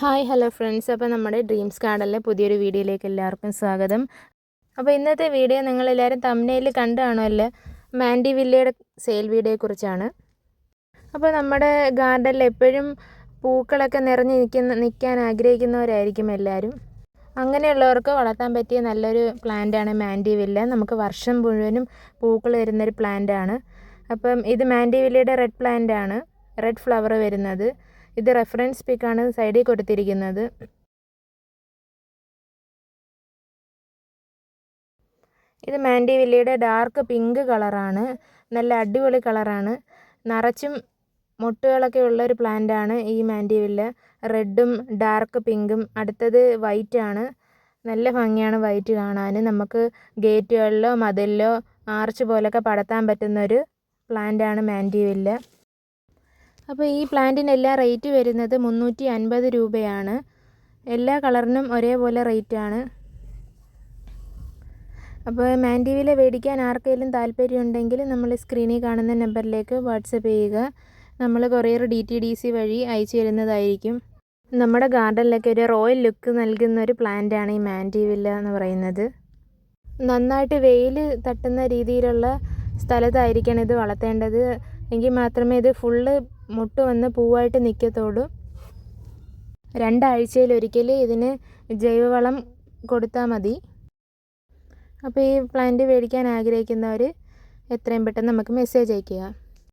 Hi hello friends. അപ്പോൾ നമ്മുടെ dreams ഗാർഡനിലെ പുതിയൊരു വീഡിയോയിലേക്ക് എല്ലാവർക്കും സ്വാഗതം. അപ്പോൾ ഇന്നത്തെ വീഡിയോ നിങ്ങളെല്ലാവരും തംബ്നെയിൽ കണ്ടു കാണുമല്ലോ, മാൻഡിവില്ലയുടെ സെയിൽ വീഡിയോയെക്കുറിച്ചാണ്. അപ്പോൾ നമ്മുടെ ഗാർഡനിൽ എപ്പോഴും പൂക്കളൊക്കെ നിറഞ്ഞ് നിൽക്കാൻ ആഗ്രഹിക്കുന്നവരായിരിക്കും എല്ലാവരും. അങ്ങനെയുള്ളവർക്ക് വളർത്താൻ പറ്റിയ നല്ലൊരു പ്ലാന്റാണ് മാൻഡിവില്ല. നമുക്ക് വർഷം മുഴുവനും പൂക്കൾ വരുന്നൊരു പ്ലാന്റാണ്. അപ്പം ഇത് മാൻഡിവില്ലയുടെ റെഡ് പ്ലാന്റാണ്, റെഡ് ഫ്ലവർ വരുന്നത്. ഇത് റെഫറൻസ് പിക്കാണ് സൈഡിൽ കൊടുത്തിരിക്കുന്നത്. ഇത് മാൻഡിവില്ലയുടെ ഡാർക്ക് പിങ്ക് കളറാണ്, നല്ല അടിപൊളി കളറാണ്. നിറച്ചും മൊട്ടുകളൊക്കെ ഉള്ളൊരു പ്ലാന്റാണ് ഈ മാൻഡിവില്ല. റെഡും ഡാർക്ക് പിങ്കും. അടുത്തത് വൈറ്റ് ആണ്, നല്ല ഭംഗിയാണ് വൈറ്റ് കാണാൻ. നമുക്ക് ഗേറ്റുകളിലോ മതിലിലോ ആർച്ച് പോലൊക്കെ പടർത്താൻ പറ്റുന്നൊരു പ്ലാന്റാണ് മാൻഡിവില്ല. അപ്പോൾ ഈ പ്ലാന്റിനെല്ലാം റേറ്റ് വരുന്നത് 350 രൂപയാണ്. എല്ലാ കളറിനും ഒരേപോലെ റേറ്റാണ്. അപ്പോൾ മാൻഡിവില്ല മേടിക്കാൻ ആർക്കെങ്കിലും താല്പര്യമുണ്ടെങ്കിൽ നമ്മൾ സ്ക്രീനിൽ കാണുന്ന നമ്പറിലേക്ക് വാട്സപ്പ് ചെയ്യുക. നമ്മൾ കൊറിയർ DTDC വഴി അയച്ചു തരുന്നതായിരിക്കും. നമ്മുടെ ഗാർഡനിലൊക്കെ ഒരു റോയൽ ലുക്ക് നൽകുന്ന ഒരു പ്ലാന്റാണ് ഈ മാൻഡിവില്ല എന്ന് പറയുന്നത്. നന്നായിട്ട് വെയിൽ തട്ടുന്ന രീതിയിലുള്ള സ്ഥലത്തായിരിക്കണം ഇത് വളർത്തേണ്ടത്. എങ്കിൽ മാത്രമേ ഇത് ഫുള്ള് മുട്ട് വന്ന് പൂവായിട്ട് നിൽക്കത്തുള്ളൂ. 2 ആഴ്ചയിലൊരിക്കൽ ഇതിന് ജൈവവളം കൊടുത്താൽ മതി. അപ്പോൾ ഈ പ്ലാന്റ് മേടിക്കാൻ ആഗ്രഹിക്കുന്നവർ എത്രയും പെട്ടെന്ന് നമുക്ക് മെസ്സേജ് അയയ്ക്കുക.